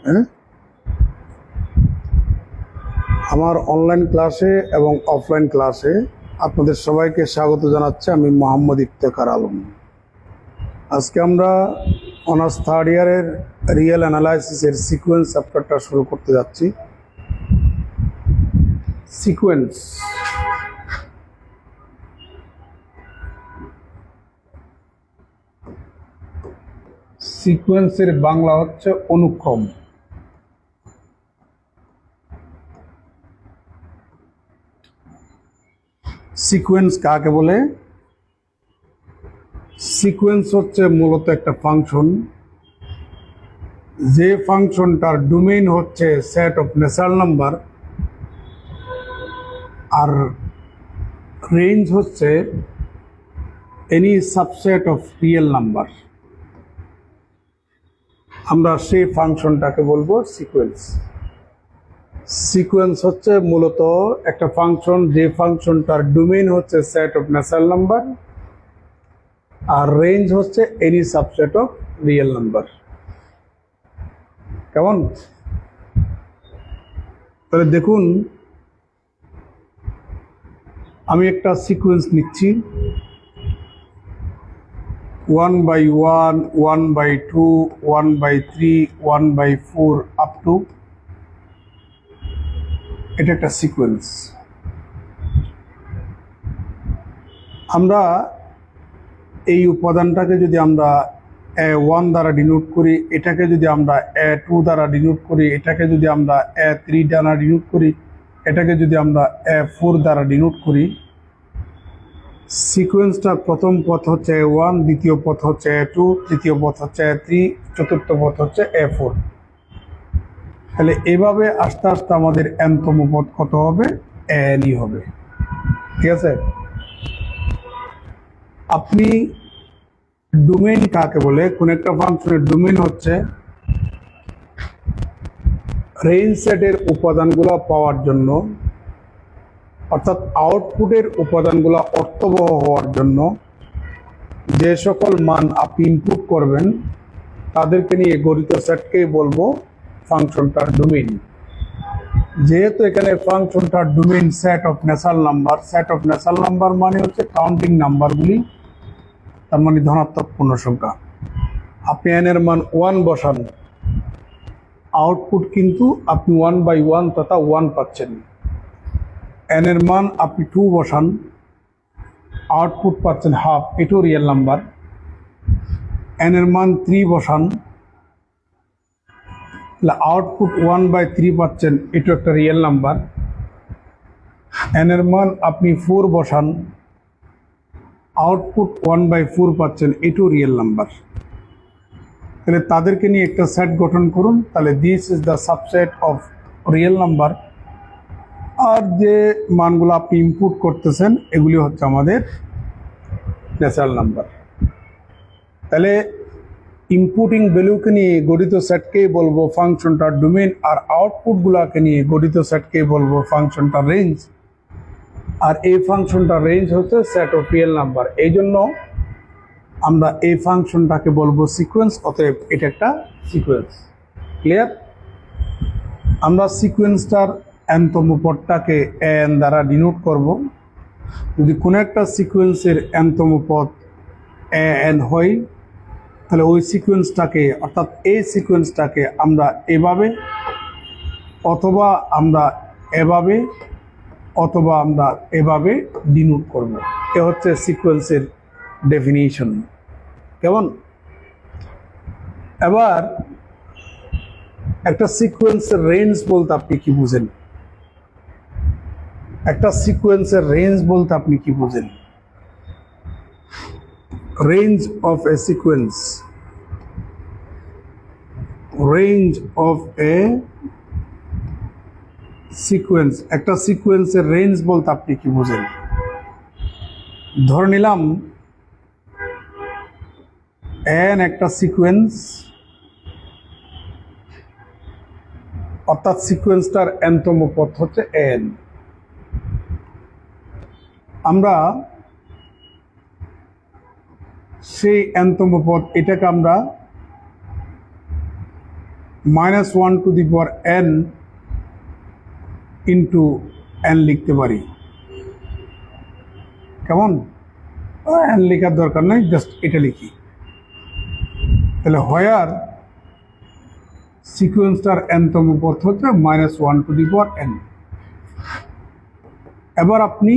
হ্যাঁ, আমার অনলাইন ক্লাসে এবং অফলাইন ক্লাসে আপনাদের সবাইকে স্বাগত জানাচ্ছি। আমি মোহাম্মদ ইফতেখার আলম। আজকে আমরা অনার্স থার্ড ইয়ারের রিয়েল অ্যানালাইসিসের সিকোয়েন্স চ্যাপ্টারটা শুরু করতে যাচ্ছি। সিকোয়েন্স সিকোয়েন্সের বাংলা হচ্ছে অনুক্রম। সিকোয়েন্স কাকে বলে? সিকোয়েন্স হচ্ছে মূলত একটা ফাংশন, যে ফাংশনটার ডোমেইন হচ্ছে সেট অফ ন্যাচারাল নাম্বার আর রেঞ্জ হচ্ছে any subset of real number. আমরা সেই ফাংশনটাকে বলবো সিকোয়েন্স। সিকোয়েন্স হচ্ছে মূলত একটা ফাংশন, যে ফাংশনটার ডোমেইন হচ্ছে সেট অফ ন্যাচারাল নাম্বার আর রেঞ্জ হচ্ছে any subset of real number. কেমন? তাহলে দেখুন, আমি একটা সিকোয়েন্স নিচ্ছি 1/1, 1/2, 1/3, 1/4 আপ টু, এটা একটা সিকোয়েন্স। আমরা এই উপাদানটাকে যদি আমরা A1 দ্বারা ডিনোট করি, এটাকে যদি আমরা A2 দ্বারা ডিনোট করি, এটাকে যদি আমরা A3 দ্বারা ডিনোট করি, এটাকে যদি আমরা A4 দ্বারা ডিনোট করি, সিকোয়েন্সটার প্রথম পথ হচ্ছে A1, দ্বিতীয় পথ হচ্ছে A2, তৃতীয় পথ হচ্ছে A3, চতুর্থ পথ হচ্ছে A4। তাহলে এভাবে আস্তে আস্তে আমাদের nতম পথ কত হবে? N হবে। ঠিক আছে? আপনি ডোমেইন কাকে বলে? কোন একটা ফাংশনের ডোমেইন হচ্ছে রেঞ্জ সেটের উপাদানগুলো পাওয়ার জন্য, অর্থাৎ আউটপুটের উপাদানগুলো অর্থবহ হওয়ার জন্য যে সকল মান আপনি ইনপুট করবেন তাদেরকে নিয়ে গঠিত সেটকেই বলবো ফাংশনটার ডোমেইন। যেহেতু এখানে ফাংশনটার domain set of natural number, set of natural number মানে হচ্ছে কাউন্টিং নাম্বারগুলি, তার মানে ধনাত্মক পূর্ণ সংখ্যা। আপনি n এর মান 1 বসান, আউটপুট কিন্তু আপনি 1/1 তথা 1 পাচ্ছেন। n এর মান আপনি 2 বসান, আউটপুট পাচ্ছেন হাফ, এটাও রিয়েল নাম্বার। n এর মান 3 বসান, তাহলে আউটপুট 1/3 পাচ্ছেন, এটাও একটা রিয়েল নাম্বার। n এর মান আপনি 4 বসান, আউটপুট 1/4 পাচ্ছেন, এটাও রিয়েল নাম্বার। তাহলে তাদেরকে নিয়ে একটা সেট গঠন করুন। তাহলে this is the subset of real number. আর যে মানগুলো আপনি ইনপুট করতেছেন এগুলি হচ্ছে আমাদের ন্যাচারাল নাম্বার। তাহলে ইনপুটিং ভ্যালুকে নিয়ে গঠিত সেটকেই বলবো ফাংশনটার ডোমেইন, আর আউটপুটগুলোকে নিয়ে গঠিত সেটকেই বলবো ফাংশনটার রেঞ্জ। আর এই ফাংশনটার রেঞ্জ হচ্ছে সেট অফ রিয়েল নাম্বার। এই জন্য আমরা এই ফাংশনটাকে বলবো সিকোয়েন্স। অতএব এটা একটা সিকোয়েন্স। ক্লিয়ার? আমরা সিকোয়েন্সটার nতম পদটাকে n দ্বারা ডিনোট করব। যদি কোনো একটা সিকোয়েন্সের nতম পদ n হয়, তাহলে ওই সিকোয়েন্সটাকে, অর্থাৎ এই সিকোয়েন্সটাকে আমরা এভাবে অথবা আমরা এভাবে অথবা আমরা এভাবে ডিনোট করব। এ হচ্ছে সিকোয়েন্সের ডেফিনিশন। কেমন? এবার একটা সিকোয়েন্সের রেঞ্জ বলতে আপনি কি বুঝেন? একটা সিকোয়েন্সের রেঞ্জ বলতে আপনি কি বুঝেন? Range of a sequence, range of a sequence, একটা সিকোয়েন্সের রেঞ্জ বলতে আপনি কি বুঝেন? ধরে নিলাম n একটা সিকোয়েন্স, অর্থাৎ সিকোয়েন্সটার nতম পথ হচ্ছে n। আমরা সেই nতম পদ, এটাকে আমরা -1 to the power n into n লিখতে পারি। কেমন? n লেখার দরকার নাই, জাস্ট এটা লিখি। তাহলে হোয়ার সিকোয়েন্সটার nতম পদ হচ্ছে -1 টু দি পাওয়ার n। এবার আপনি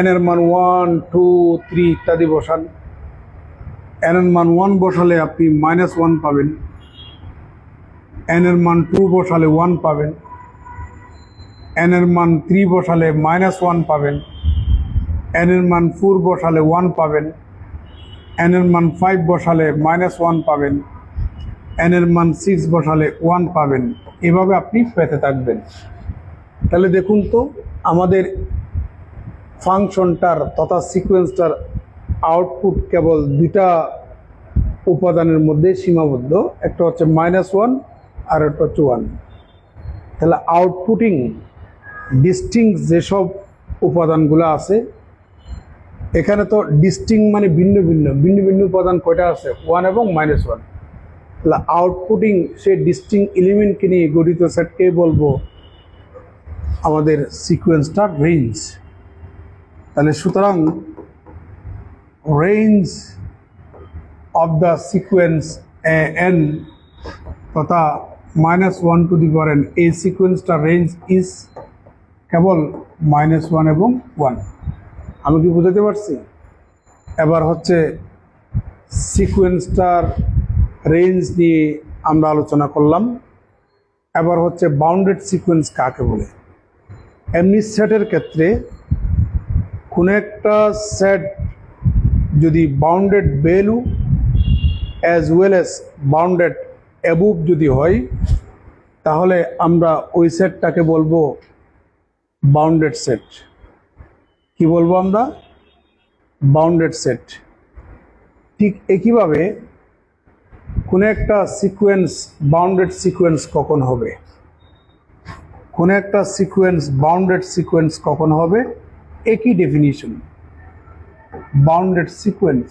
n এর মান 1, 2, 3 ইত্যাদি বসান। n এর মান 1 বসালে আপনি -1 পাবেন, n এর মান 2 বসালে 1 পাবেন, n এর মান 3 বসালে -1 পাবেন, n এর মান 4 বসালে 1 পাবেন, n এর মান 5 বসালে -1 পাবেন, n এর মান 6 বসালে 1 পাবেন। এভাবে আপনি পেতে থাকবেন। তাহলে দেখুন তো আমাদের ফাংশনটার তথা সিকোয়েন্সটার আউটপুট কেবল দুইটা উপাদানের মধ্যে সীমাবদ্ধ, একটা হচ্ছে -1 আর একটা হচ্ছে 1। তাহলে আউটপুটিং ডিস্টিংক্ট যেসব উপাদানগুলো আছে, এখানে তো ডিস্টিংক্ট মানে ভিন্ন ভিন্ন ভিন্ন ভিন্ন উপাদান কয়টা আছে? 1 এবং -1। তাহলে আউটপুটিং সেই ডিস্টিংক্ট এলিমেন্টকে নিয়ে গঠিত সেটকে বলবো আমাদের সিকোয়েন্সটার রেঞ্জ। তাহলে সুতরাং range of the sequence n তথা -1 টু দি পাওয়ার n, এই সিকোয়েন্সটার রেঞ্জ ইজ কেবল -1 এবং 1। আমি কি বুঝাতে পারছি? এবার হচ্ছে সিকোয়েন্সটার রেঞ্জ নিয়ে আমরা আলোচনা করলাম। এবার হচ্ছে বাউন্ডেড সিকোয়েন্স কাকে বলে। এমনি সেটের ক্ষেত্রে কোনো একটা সেট যদি bounded value as well as bounded above যদি হয়, তাহলে আমরা ওই সেটটাকে বলবো বাউন্ডেড সেট। কি বলবো আমরা? Bounded set. ঠিক একইভাবে কোনো একটা সিকোয়েন্স বাউন্ডেড সিকোয়েন্স কখন হবে? কোনো একটা সিকোয়েন্স বাউন্ডেড সিকোয়েন্স কখন হবে? একই definition, bounded sequence.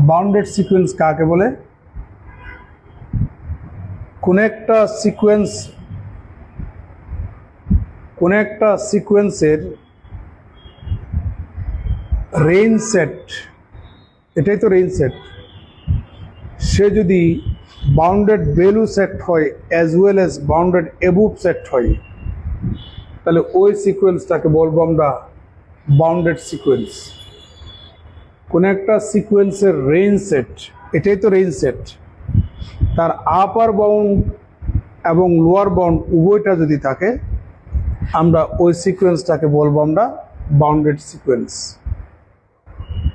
Bounded sequence কাকে বলে? কোনো একটা সিকোয়েন্সের রেঞ্জ সেট, এটাই তো রেঞ্জ সেট, সে যদি বাউন্ডেড ভ্যালু সেট হয় as well as bounded above set হয়, তাহলে ওই সিকোয়েন্সটাকে বলবো আমরা বাউন্ডেড সিকোয়েন্স। কোন একটা সিকোয়েন্সের রেঞ্জ সেট, এটাই তো রেঞ্জ সেট, তার আপার বাউন্ড এবং লোয়ার বাউন্ড উভয়টা যদি থাকে, আমরা ওই সিকোয়েন্সটাকে বলবো আমরা বাউন্ডেড সিকোয়েন্স।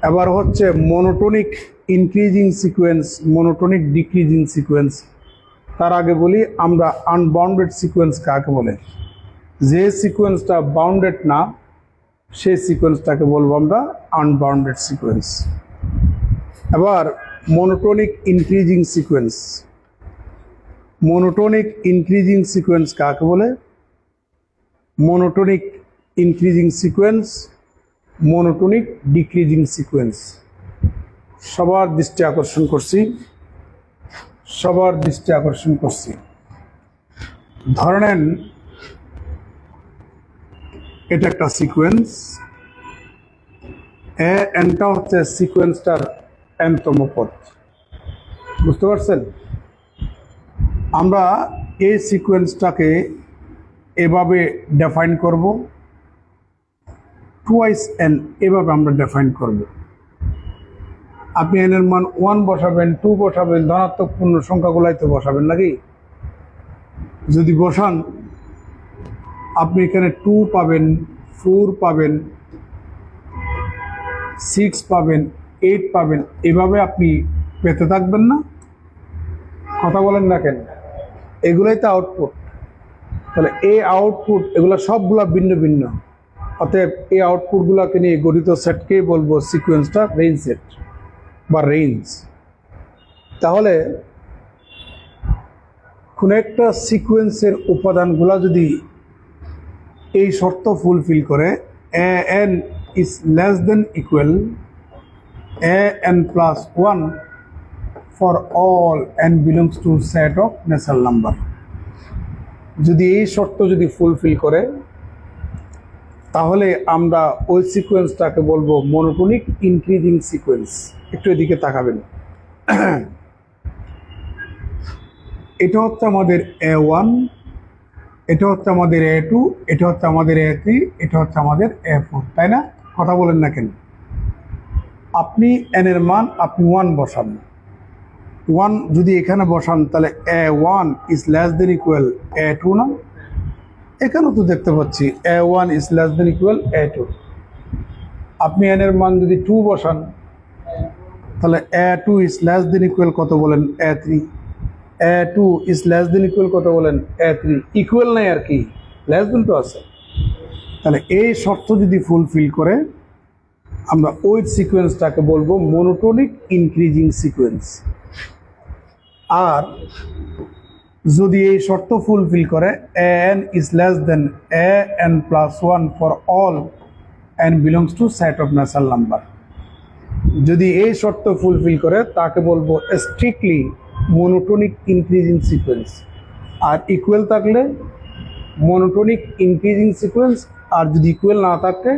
এবার হচ্ছে monotonic increasing sequence, monotonic decreasing sequence. তার আগে বলি আমরা আনবাউন্ডেড সিকোয়েন্স কাকে বলে। যে সিকোয়েন্সটা বাউন্ডেড না, সেই সিকোয়েন্সটাকে বলবো আমরা আনবাউন্ডেড সিকোয়েন্স। এবার monotonic increasing sequence, monotonic increasing sequence কাকে বলে? Monotonic increasing sequence, monotonic decreasing sequence. সবার দৃষ্টি আকর্ষণ করছি, ধরে নেন এটা একটা সিকোয়েন্স, এনটা হচ্ছে সিকোয়েন্সটার nতম পদ। বুঝতে পারছেন? আমরা এই সিকোয়েন্সটাকে এভাবে ডিফাইন করব, টুয়াইস n, এভাবে আমরা ডিফাইন করব। আপনি n এর মান 1 বসাবেন, 2 বসাবেন, ধনাত্মক পূর্ণ সংখ্যাগুলাই তো বসাবেন নাকি? যদি বসান আপনি এখানে 2 পাবেন, 4 পাবেন, 6 পাবেন, 8 পাবেন, এভাবে আপনি পেতে থাকবেন না? কথা বলেন না কেন? এগুলাই তো আউটপুট। তাহলে এই আউটপুট, এগুলো সবগুলা ভিন্ন ভিন্ন, অতএব এই আউটপুটগুলোকে নিয়ে গঠিত সেটকেই বলবো সিকোয়েন্সটা রেঞ্জ সেট বা রেঞ্জ। তাহলে কোন একটা সিকোয়েন্সের উপাদানগুলা যদি এই শর্ত ফুলফিল করে, an is less than equal an plus 1, for all n belongs to set of natural number যদি এই শর্ত যদি ফুলফিল করে তাহলে আমরা ওই সিকোয়েন্সটাকে বলবো মনোটোনিক ইনক্রিজিং সিকোয়েন্স। একটু এদিকে তাকাবেন। এটা হচ্ছে আমাদের A1, এটা হচ্ছে আমাদের A2, এটা হচ্ছে আমাদের A3, এটা হচ্ছে আমাদের A4, তাই না? কথা বলেন না কেন? আপনি n এর মান আপনি 1 বসান, 1 যদি এখানে বসান তাহলে A1 is less than equal A2 না? এখানেও তো দেখতে পাচ্ছি A1 is less than equal A2। আপনি n এর মান যদি 2 বসান তাহলে A2 is less than equal কত বলেন? A3। A2 is less than equal কত বলেন? A3। ইকুয়াল নাই আর কি, লেস দেন তো আছে। তাহলে এই শর্ত যদি ফুলফিল করে আমরা ওই সিকোয়েন্সটাকে বলবো মনোটোনিক ইনক্রিজিং সিকোয়েন্স। আর যদি এই শর্ত ফুলফিল করে an is less than an plus 1 for all n belongs to set of natural number, যদি এই শর্ত ফুলফিল করে তাকে বলবো স্ট্রিক্টলি মনোটোনিক ইনক্রিজিং সিকোয়েন্স। আর ইকুয়াল থাকলে মনোটোনিক ইনক্রিজিং সিকোয়েন্স, আর যদি ইকুয়াল না থাকে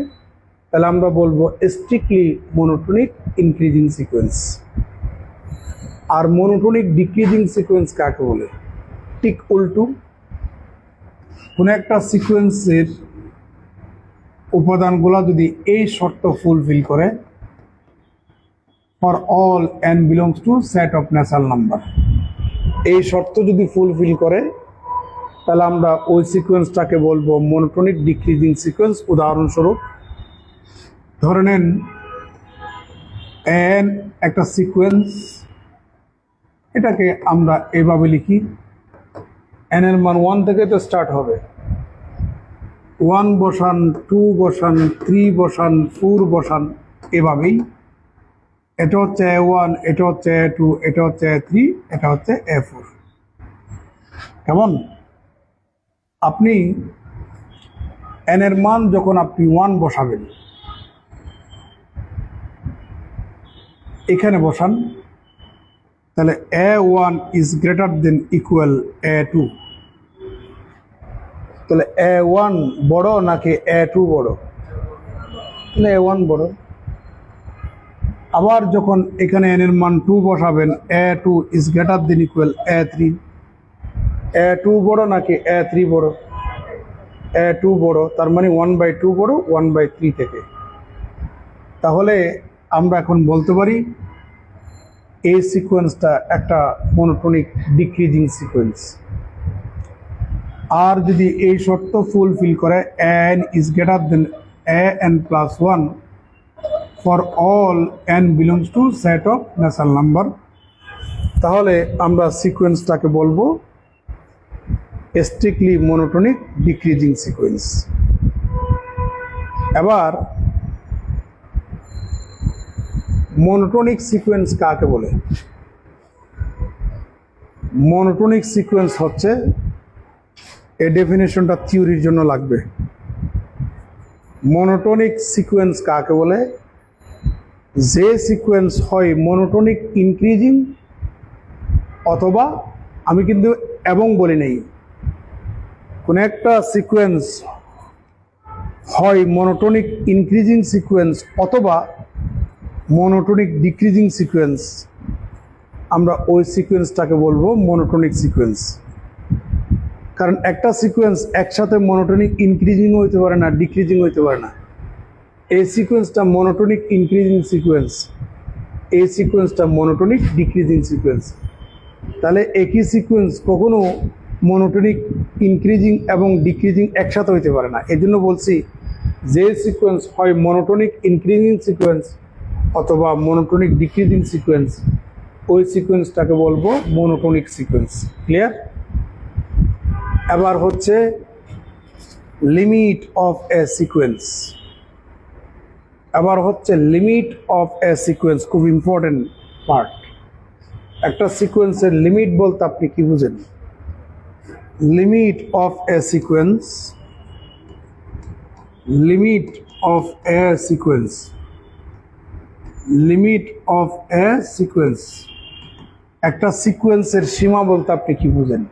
তাহলে আমরা বলবো স্ট্রিক্টলি মনোটোনিক ইনক্রিজিং সিকোয়েন্স। আর মনোটোনিক ডিক্রিজিং সিকোয়েন্স কাকে বলে? ঠিক উল্টো, কোনো একটা সিকোয়েন্সের উপাদানগুলো যদি এই শর্ত ফুলফিল করে for all n belongs to set of natural number, এই শর্ত যদি ফুলফিল করে তাহলে আমরা ওই সিকোয়েন্সটাকে বলবো মনোটোনিক ডিক্রিজিং সিকোয়েন্স। উদাহরণস্বরূপ ধরে নেন n একটা সিকোয়েন্স, এটাকে আমরা এভাবে লিখি, n এর মান 1 থেকে তো স্টার্ট হবে, 1 বসান, 2 বসান, 3 বসান, 4 বসান, এভাবেই। এটা হচ্ছে A1, এটা হচ্ছে A2, এটা হচ্ছে A3, এটা হচ্ছে A4। কেমন? আপনি n এর মান যখন আপনি 1 বসাবেন, এখানে বসান, তাহলে A1 is greater than equal A2, তাহলে A1 বড় নাকি A2 বড়? তাহলে A1 বড়। আবার যখন এখানে n এর মান 2 বসাবেন, A2 is greater than equal A3, A2 বড় নাকি A3 বড়? A2 বড়, তার মানে 1/2 বড় 1/3 থেকে। তাহলে আমরা এখন বলতে পারি এই সিকোয়েন্সটা একটা মনোটোনিক ডিক্রিজিং সিকোয়েন্স। আর যদি এই শর্ত ফুলফিল করে n is greater than an plus 1 for all n belongs to set of natural number, তাহলে আমরা সিকোয়েন্সটাকে বলবো স্ট্রিক্টলি মনোটোনিক ডিক্রিজিং সিকোয়েন্স। এবার মনোটোনিক সিকোয়েন্স কাকে বলে? মনোটোনিক সিকোয়েন্স হচ্ছে, এই ডেফিনেশনটা থিওরির জন্য লাগবে। মনোটোনিক সিকোয়েন্স কাকে বলে? যে সিকোয়েন্স হয় মনোটোনিক ইনক্রিজিং, অথবা আমি কিন্তু এবং বলি নেই, কোন একটা সিকোয়েন্স হয় মনোটোনিক ইনক্রিজিং সিকোয়েন্স অথবা মনোটোনিক ডিক্রিজিং সিকোয়েন্স, আমরা ওই সিকোয়েন্সটাকে বলবো মনোটোনিক সিকোয়েন্স। কারণ একটা সিকোয়েন্স একসাথে মনোটোনিক ইনক্রিজিং হইতে পারে না, ডিক্রিজিং হইতে পারে না। এই সিকোয়েন্সটা মনোটোনিক ইনক্রিজিং সিকোয়েন্স, এই সিকোয়েন্সটা মনোটোনিক ডিক্রিজিং সিকোয়েন্স। তাহলে একই সিকোয়েন্স কখনো মনোটোনিক ইনক্রিজিং এবং ডিক্রিজিং একসাথে হইতে পারে না। এই জন্য বলছি যে সিকোয়েন্স হয় মনোটোনিক ইনক্রিজিং সিকোয়েন্স অথবা মনোটোনিক ডিক্রিজিং সিকোয়েন্স, ওই সিকোয়েন্সটাকে বলবো মনোটোনিক সিকোয়েন্স। ক্লিয়ার? এবার হচ্ছে লিমিট অফ এ সিকোয়েন্স। এবার হচ্ছে লিমিট অফ এ সিকোয়েন্স, খুব ইম্পর্টেন্ট পার্ট। একটা সিকোয়েন্সের লিমিট বলতে আপনি কি বুঝেন? Limit of a sequence, limit of a sequence, limit of a sequence একটা সিকোয়েন্সের সীমা বলতে আপনি কি বুঝেন?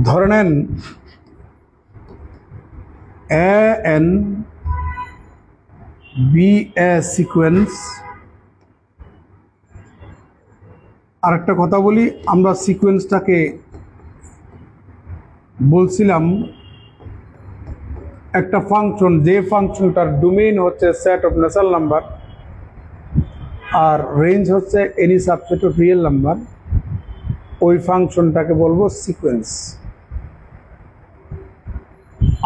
ধরে নেন a n be a sequence. আর একটা কথা বলি, আমরা সিকোয়েন্সটাকে বলছিলাম একটা ফাংশন, যে ফাংশনটার ডোমেইন হচ্ছে সেট অফ ন্যাচারাল নাম্বার আর রেঞ্জ হচ্ছে any subset of real number, ওই ফাংশনটাকে বলবো সিকোয়েন্স।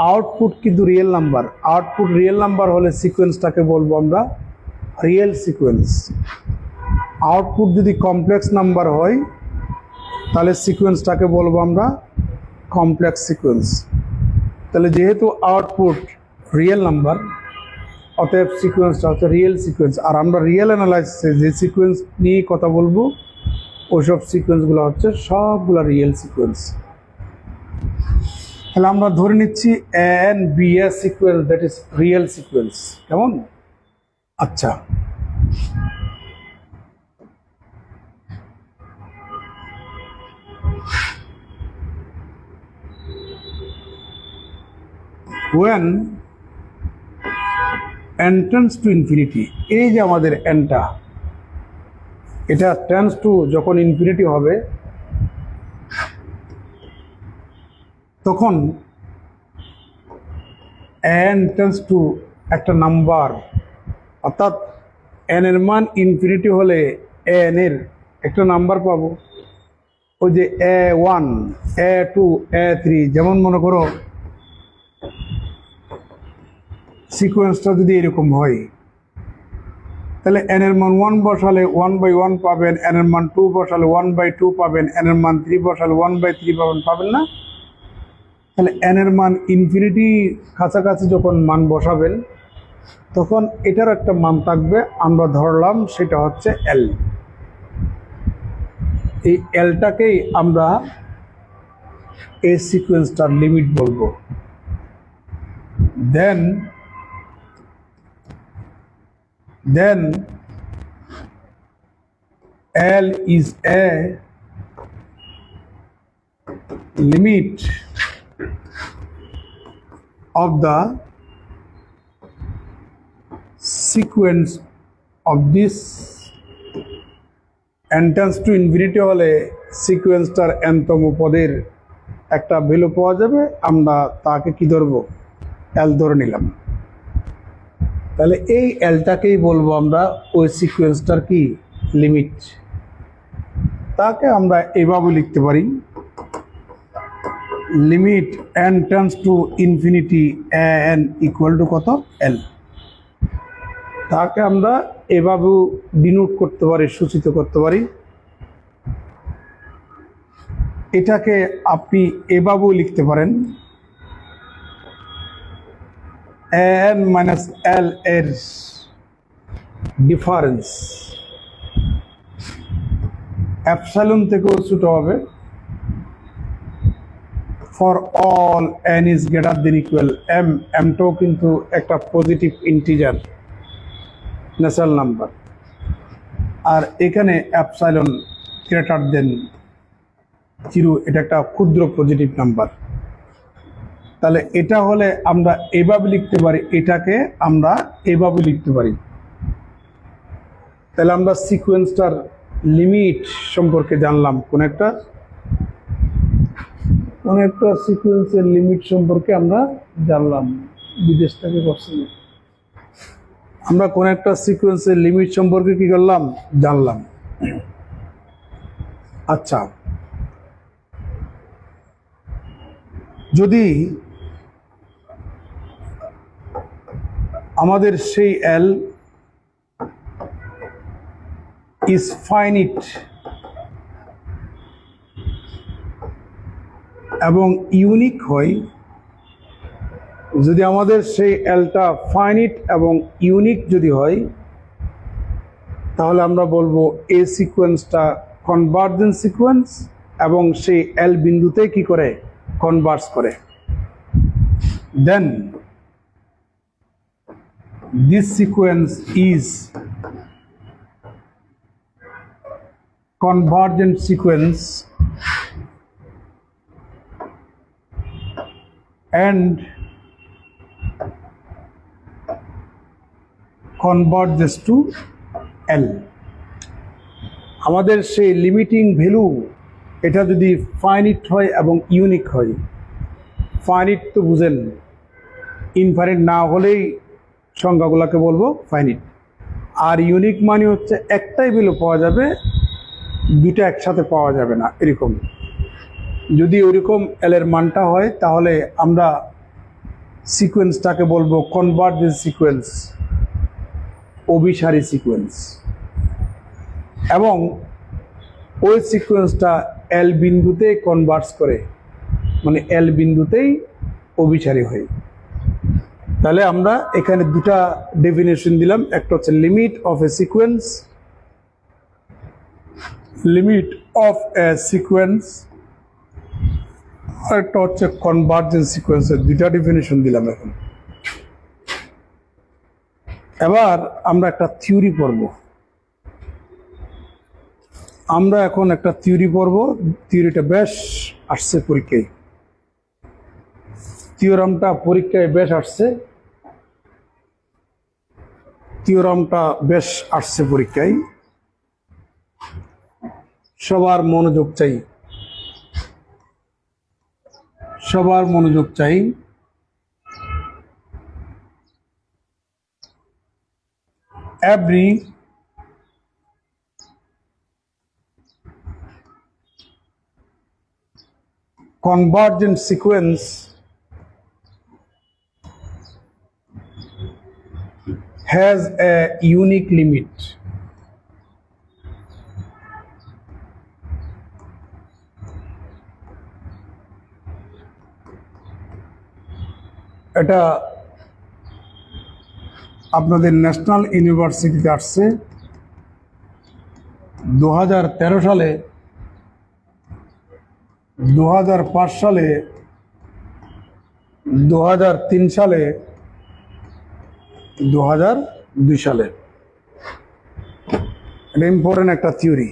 আউটপুট কিন্তু real number, output real number হলে সিকোয়েন্সটাকে বলবো আমরা রিয়েল সিকোয়েন্স। আউটপুট যদি কমপ্লেক্স নাম্বার হয় তাহলে সিকোয়েন্সটাকে বলবো আমরা কমপ্লেক্স সিকোয়েন্স। তাহলে যেহেতু আউটপুট রিয়েল নাম্বার, অতএব সিকোয়েন্সটা হচ্ছে রিয়েল সিকোয়েন্স। আর আমরা রিয়েল অ্যানালাইসিসে যে সিকোয়েন্স নিয়ে কথা বলবো ওইসব সিকোয়েন্সগুলো হচ্ছে সবগুলো রিয়েল সিকোয়েন্স। তাহলে আমরা ধরে নিচ্ছি a n be a sequence, that is real sequence. কেমন? আচ্ছা, when n tends to infinity, এই যে আমাদের nটা, এটা tends to যখন ইনফিনিটি হবে তখন n tends to একটা নাম্বার, অর্থাৎ n এর মান ইনফিনিটি হলে n এর একটা নাম্বার পাবো। ওই যে a1 a2 a3, যেমন মনে করো সিকোয়েন্সটা যদি এরকম হয় তাহলে n এর মান 1 বসালে 1/1 পাবেন, n এর মান 2 বসালে 1/2 পাবেন, n এর মান 3 বসালে 1/3 পাবেন, পাবেন না? তাহলে n এর মান ইনফিনিটি কাছাকাছি যখন মান বসাবেন তখন এটার একটা মান থাকবে, আমরা ধরলাম সেটা হচ্ছে l। এই lটাকেই আমরা এই সিকোয়েন্সটার লিমিট বলবো। দেন L is a limit of the sequence of this n tends to infinity হলে সিকোয়েন্সটার nতম পদের একটা ভ্যালু পাওয়া যাবে, আমরা তাকে কি ধরবো? L ধরে নিলাম। তাহলে এই এলটাকেই বলবো আমরা ওই সিকোয়েন্সটার কি লিমিট। তাকে আমরা এভাবে লিখতে পারি, limit n tends to infinity n equal to কত? L। তাকে আমরা এভাবেও ডিনোট করতে পারি, সূচিত করতে পারি। এটাকে আপনি এভাবেও লিখতে পারেন, n মাইনাস l এর ডিফারেন্স অ্যাপসাইলন থেকেও ছোট হবে। For all n is greater than equal m, mটাও কিন্তু একটা পজিটিভ ইন্টিজার ন্যাচারাল নাম্বার, আর এখানে অ্যাপসাইলন গ্রেটার দেন 0, এটা একটা ক্ষুদ্র পজিটিভ নাম্বার। তাহলে এটা হলে আমরা এভাবে লিখতে পারি, এটাকে আমরা এভাবে লিখতে পারি। তাহলে আমরা সিকোয়েন্সটার লিমিট সম্পর্কে জানলাম, কোন একটা সিকোয়েন্সের লিমিট সম্পর্কে আমরা জানলাম। বিদেশ থেকে করছি আমরা কোন একটা সিকোয়েন্সের লিমিট সম্পর্কে কি করলাম? জানলাম। আচ্ছা, যদি আমাদের সেই L is finite এবং ইউনিক হয়, যদি আমাদের সেই Lটা ফাইনিট এবং ইউনিক যদি হয় তাহলে আমরা বলবো এই সিকোয়েন্সটা কনভার্জেন্স সিকোয়েন্স এবং সেই L বিন্দুতে কি করে? কনভার্জ করে। দেন this sequence is convergent sequence and converges to L. আমাদের সেই লিমিটিং ভ্যালু এটা যদি ফাইনিট হয় এবং ইউনিক হয়, ফাইনিট তো বুঝেন, ইনফাইনিট না হলেই সংখ্যাগুলোকে বলবো ফাইনিট, আর ইউনিক মানে হচ্ছে একটাই ভ্যালু পাওয়া যাবে, দুটো একসাথে পাওয়া যাবে না এরকম। যদি ওইরকম এল এর মানটা হয় তাহলে আমরা সিকোয়েন্সটাকে বলবো কনভার্জেন্স সিকোয়েন্স, অভিসারী সিকোয়েন্স, এবং ওই সিকোয়েন্সটা এল বিন্দুতেই কনভার্জ করে, মানে এল বিন্দুতেই অভিসারী হয়। তাহলে আমরা এখানে দুটা ডেফিনেশন দিলাম, একটা হচ্ছে limit of a sequence, limit of a sequence, আর একটা হচ্ছে কনভার্জেন্স সিকোয়েন্সের দুইটা ডেফিনেশন দিলাম। এবার আমরা একটা থিওরি পড়ব, আমরা এখন একটা থিওরি পড়ব। থিওরিটা বেশ আসছে পরীক্ষায়, থিওরামটা পরীক্ষায় বেশ আসছে, থিওরামটা বেশ আসছে পরীক্ষায়। সবার মনোযোগ চাই, সবার মনোযোগ চাই। Every convergent sequence has a unique limit. এটা আপনাদের ন্যাশনাল ইউনিভার্সিটিতে আসছে 2013 সালে, 2005 সালে, 2003 সালে, 2002 সালে। এটা ইম্পর্টেন্ট একটা থিওরি,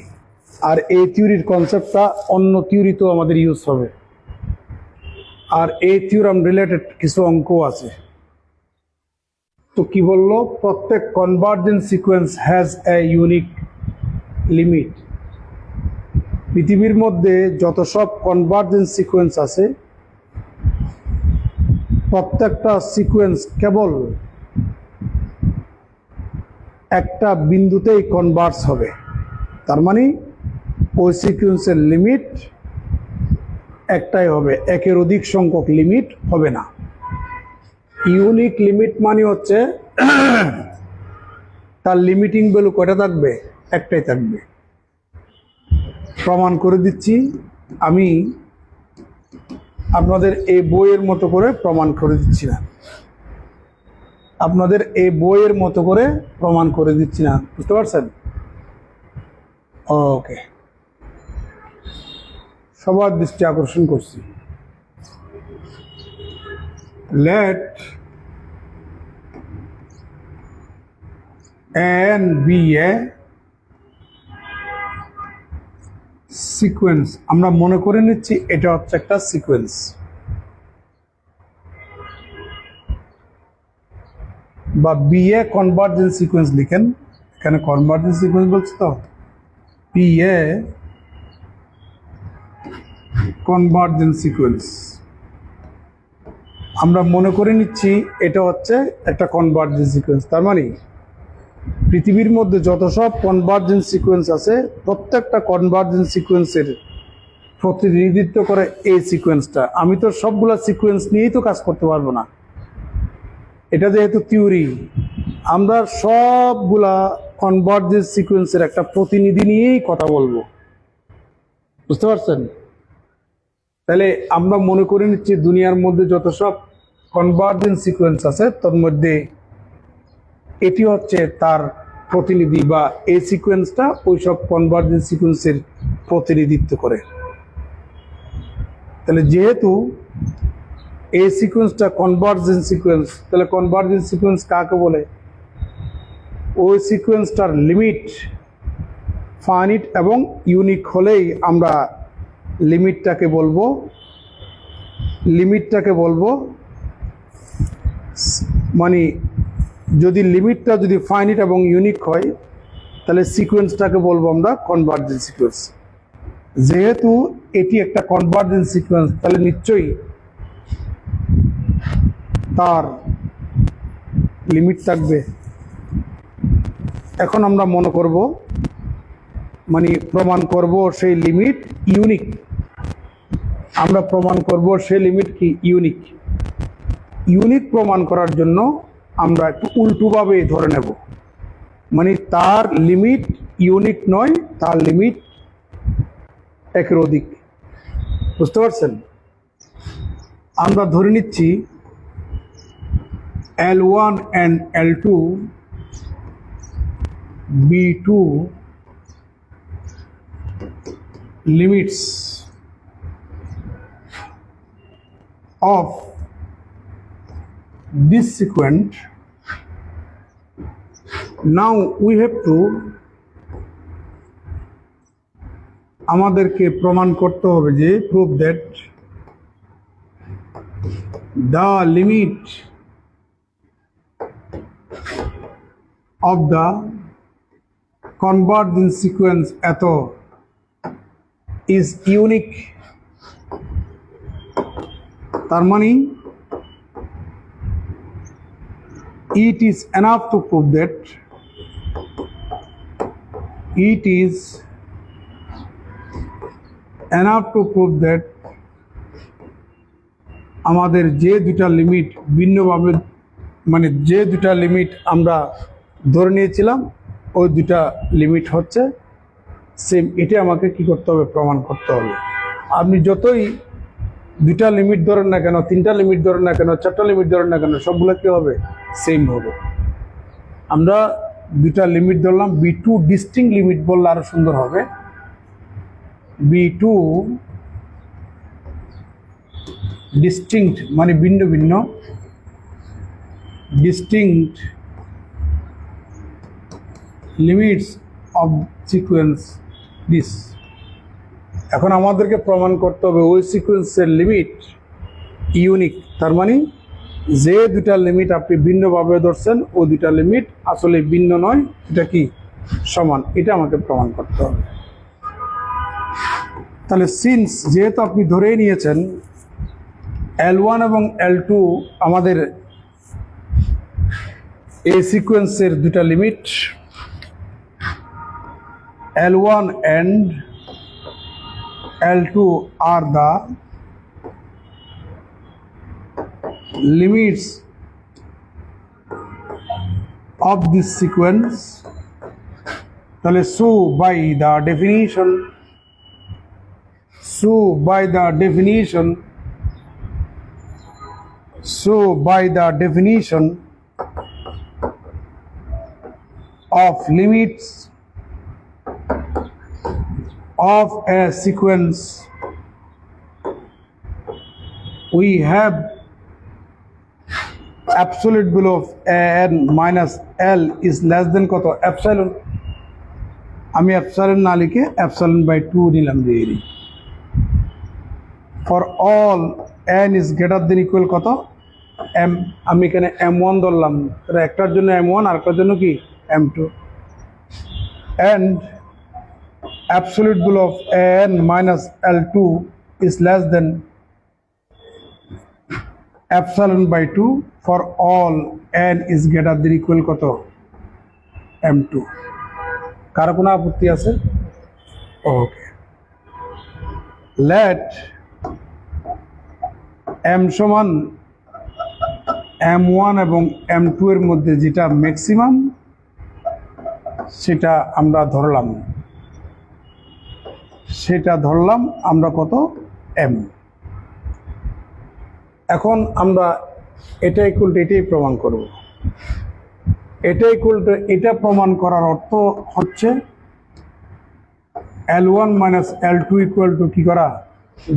আর এই থিওরির কনসেপ্টটা অন্য থিওরিতেও আমাদের ইউজ হবে, আর এই থিওরাম রিলেটেড কিছু অঙ্কও আছে। তো কি বললো, প্রত্যেক convergent sequence has a unique limit. পৃথিবীর মধ্যে যত সব কনভার্জেন্ট সিকোয়েন্স আছে, প্রত্যেকটা সিকোয়েন্স কেবল একটা বিন্দুতেই কনভার্জ হবে। তার মানে ওই সিকোয়েন্সের লিমিট একটাই হবে, একের অধিক সংখ্যক লিমিট হবে না। ইউনিক লিমিট মানে হচ্ছে তার লিমিটিং ভ্যালু কয়টা থাকবে, একটাই থাকবে। প্রমাণ করে দিচ্ছি আমি, আপনাদের এই বইয়ের মতো করে প্রমাণ করে দিচ্ছি না, আপনাদের এই বইয়ের মতো করে প্রমাণ করে দিচ্ছি না, বুঝতে পারছেন? ওকে, সবার দৃষ্টি আকর্ষণ করছি। Let N be a sequence. আমরা মনে করে নিচ্ছি এটা হচ্ছে একটা সিকোয়েন্স, বা বি এ কনভার্জেন্স সিকোয়েন্স লিখেন, এখানে কনভার্জেন্স সিকোয়েন্স বলছে তো, বি এ কনভার্জেন্স সিকোয়েন্স। আমরা মনে করে নিচ্ছি এটা হচ্ছে একটা কনভার্জেন্স সিকোয়েন্স। তার মানে পৃথিবীর মধ্যে যত সব কনভার্জেন্স সিকোয়েন্স আছে, প্রত্যেকটা কনভার্জেন্স সিকোয়েন্সের প্রতিনিধিত্ব করে এই সিকোয়েন্সটা। আমি তো সবগুলা সিকোয়েন্স নিয়েই তো কাজ করতে পারবো না, এটা যেহেতু থিওরি, আমরা সবগুলা কনভার্জেন্স সিকোয়েন্সের একটা প্রতিনিধি নিয়েই কথা বলবো, বুঝতে পারছেন? তাহলে আমরা মনে করে নিচ্ছি দুনিয়ার মধ্যে যত সব কনভার্জেন্স সিকোয়েন্স আছে তার মধ্যে এটি হচ্ছে তার প্রতিনিধি, বা এই সিকোয়েন্সটা ওই সব কনভার্জেন্স সিকোয়েন্সের প্রতিনিধিত্ব করে। তাহলে যেহেতু এই সিকোয়েন্সটা কনভার্জেন্স সিকোয়েন্স, তাহলে কনভার্জেন্স সিকোয়েন্স কাকে বলে? ওই সিকোয়েন্সটার লিমিট ফাইনিট এবং ইউনিক হলেই আমরা লিমিটটাকে বলবো মানে যদি লিমিটটা যদি ফাইনিট এবং ইউনিক হয় তাহলে সিকোয়েন্সটাকে বলবো আমরা কনভার্জেন্ট সিকোয়েন্স। যেহেতু এটি একটা কনভার্জেন্ট সিকোয়েন্স তাহলে নিশ্চয়ই তার লিমিট থাকবে। এখন আমরা মনে করব মানে প্রমাণ করব সেই লিমিট ইউনিক। আমরা প্রমাণ করব সেই লিমিট কি ইউনিক। ইউনিক প্রমাণ করার জন্য আমরা একটু উল্টোভাবে ধরে নেব, মানে তার লিমিট ইউনিক নয়, তার লিমিট একের অধিক। বুঝতে পারছেন? আমরা ধরে নিচ্ছি L1 and L2 B2 limits of this sequence. Now we have to আমাদেরকে প্রমাণ করতে হবে যে prove that the limit of the convergent sequence এত is unique। তার মানে it is enough to prove that আমাদের যে দুটা লিমিট ভিন্নভাবে মানে যে দুটা লিমিট আমরা ধরে নিয়েছিলাম ওই দুটা লিমিট হচ্ছে সেম। এটা আমাকে কি করতে হবে? প্রমাণ করতে হবে। আপনি যতই দুটা লিমিট ধরেন না কেন, তিনটা লিমিট ধরেন না কেন, চারটা লিমিট ধরেন না কেন, সবগুলো কি হবে? সেম হবে। আমরা দুটা লিমিট ধরলাম, B2 ডিস্টিংক্ট লিমিট বললে আরো সুন্দর হবে। B2 ডিস্টিংক্ট মানে ভিন্ন ভিন্ন, distinct limits of sequence this. এখন আমাদেরকে প্রমাণ করতে হবে ওই সিকোয়েন্সের লিমিট ইউনিক। তার মানে যে দুটা লিমিট আপনি ভিন্নভাবে ধরছেন ও দুটা লিমিট আসলে ভিন্ন নয়, এটা কি সমান, এটা আমাকে প্রমাণ করতে হবে। তাহলে সিন্স যেহেতু আপনি ধরেই নিয়েছেন L1 এবং L2 আমাদের এই সিকোয়েন্সের দুটা limit, L1 and L2 are the limits of this sequence। তাহলে so by the definition of limits of a sequence we have absolute value of n minus l is less than কত? epsilon। আমি epsilon না লিখে epsilon by 2 নিলাম দিয়ে দিই। for all n is greater than equal কত? m। আমি এখানে m1 ধরলাম, তাহলে একটার জন্য m1 আর একটার জন্য কি m2। and absolute value of n minus l2 is less than epsilon by 2 for all n is greater than equal কত? m2। কারো কোনো আপত্তি আছে? ওকে। let m সমান m1 এবং m2 এর মধ্যে যেটা ম্যাক্সিমাম সেটা আমরা ধরলাম আমরা কত? m। এখন আমরা এটা ইকুয়াল টু এটাই প্রমাণ করব। এটা ইকুয়াল টু এটা প্রমাণ করার অর্থ হচ্ছে L1 minus L2 equal to কি করা?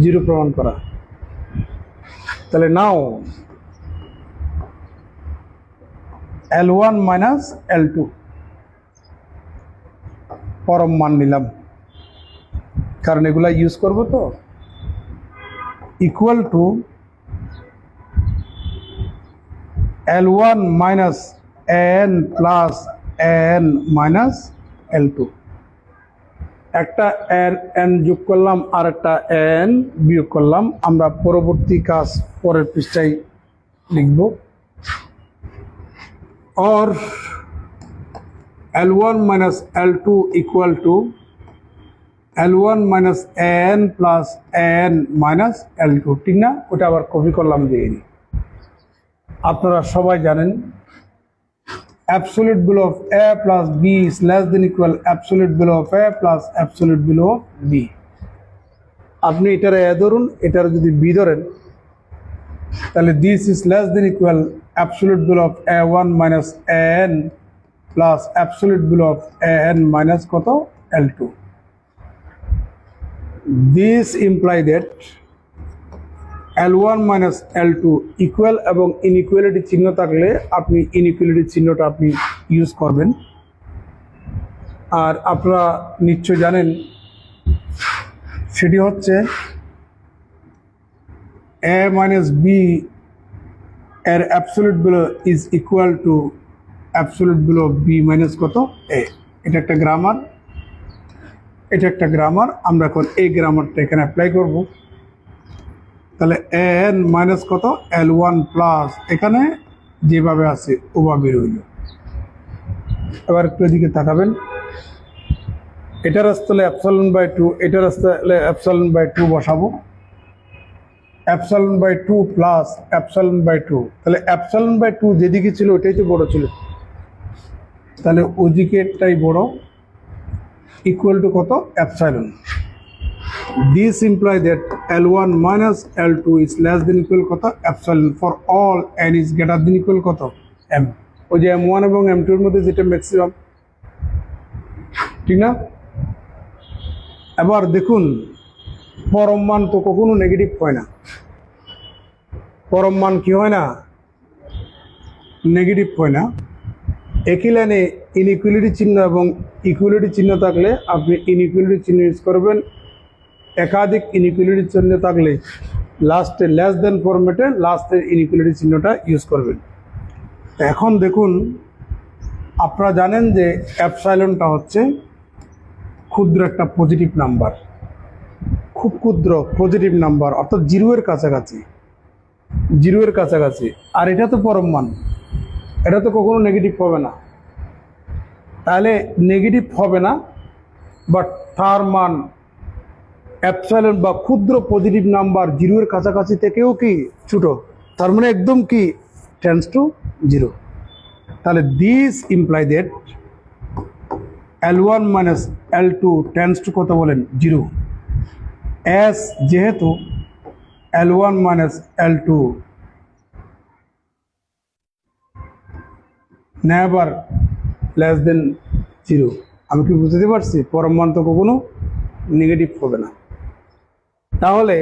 0 প্রমাণ করা। তাহলে নাও L1 মাইনাস L2 পরম মান নিলাম, কারণ এগুলা ইউজ করব তো। Equal to L1 minus n plus n minus L2। একটা n যোগ করলাম আর একটা n বিয়োগ করলাম। আমরা পরবর্তী কাজ পরের পৃষ্ঠায় লিখব। और L1 minus L2 equal to L1 minus n plus n minus L2, ঠিক না? ওটা আবার কপি করলাম দিয়ে। আপনারা সবাই জানেন absolute value of a plus b is less than equal absolute value of a plus absolute value of b। আপনি এটার a ধরুন, এটার যদি b ধরেন, তাহলে this is less than equal absolute value of a1 minus an plus absolute value of an minus কত L2। This imply that L1 minus L2 equal এবং inequality চিহ্ন থাকলে আপনি ইনইকুয়ালিটি চিহ্নটা আপনি ইউজ করবেন। আর আপনারা নিশ্চয় জানেন সেটি হচ্ছে a minus b এর absolute value is equal to absolute value of b minus কত a। এটা একটা গ্রামার, এটা একটা গ্রামার। আমরা এখন এই গ্রামারটা এখানে অ্যাপ্লাই করব। তাহলে an মাইনাস কত L1 প্লাস এখানে যেভাবে আছে ওভাবে রইল। এবার একটু এদিকে তাকাবেন, এটার আসলে এপসাইলন বাই 2, এটার আসলে এপসাইলন বাই 2 বসাবো। Epsilon by 2 plus epsilon by 2, তাহলে এপসাইলন বাই 2 যেদিকে ছিল ওটাই তো বড় ছিল, তাহলে ওদিকেরটাই বড়, ইকুয়াল টু কত epsilon. This implies that L1 minus L2 is less than equal কত epsilon for all n is greater than equal কত m। ওই যে m1 এবং m2 এর মধ্যে যেটা ম্যাক্সিমাম, ঠিক না? এবার দেখুন পরম মান তো কখনো নেগেটিভ হয় না। পরম মান কি হয় না? নেগেটিভ হয় না। একই লাইনে ইনইকুয়ালিটি চিহ্ন এবং ইকুয়ালিটি চিহ্ন থাকলে আপনি ইনইকুয়ালিটি চিহ্ন ইউজ করবেন। একাধিক ইনইকুয়ালিটি চিহ্ন থাকলে লাস্টে লেস দেন ফরম্যাটে লাস্টের ইনইকুয়ালিটি চিহ্নটা ইউজ করবেন। এখন দেখুন, আপনারা জানেন যে এপসাইলনটা হচ্ছে ক্ষুদ্র একটা পজিটিভ নাম্বার, খুব ক্ষুদ্র পজিটিভ নাম্বার, অর্থাৎ জিরোয়ের কাছাকাছি, জিরোয়ের কাছাকাছি। আর এটা তো পরম মান, এটা তো কখনো নেগেটিভ হবে না। তাহলে নেগেটিভ হবে না, বাট তার মান এপসাইলন বা ক্ষুদ্র পজিটিভ নাম্বার জিরোর কাছাকাছি থেকেও কি ছোট, তার মানে একদম কি টেন্ডস টু জিরো। তাহলে this imply that L1 minus L2 tends to কত বলেন জিরো, এস যেহেতু L1 minus L2 never less than zero. আমি কি বুঝতে পারছি? পরম মান তো কখনো নেগেটিভ হবে না। তাহলে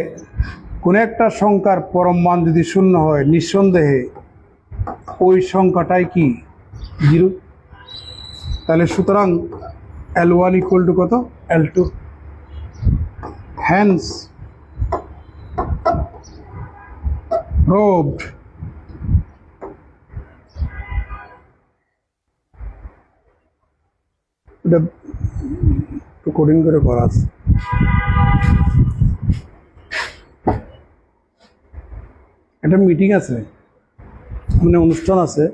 কোনো একটা সংখ্যার পরম মান যদি শূন্য হয়, নিঃসন্দেহে ওই সংখ্যাটাই কি জিরো। তাহলে সুতরাং L1 ইকুয়াল টু কত L2। হ্যান্স প্রোভড এটা কোডিং করে করা আছে। একটা মিটিং আছে, মানে অনুষ্ঠান আছে,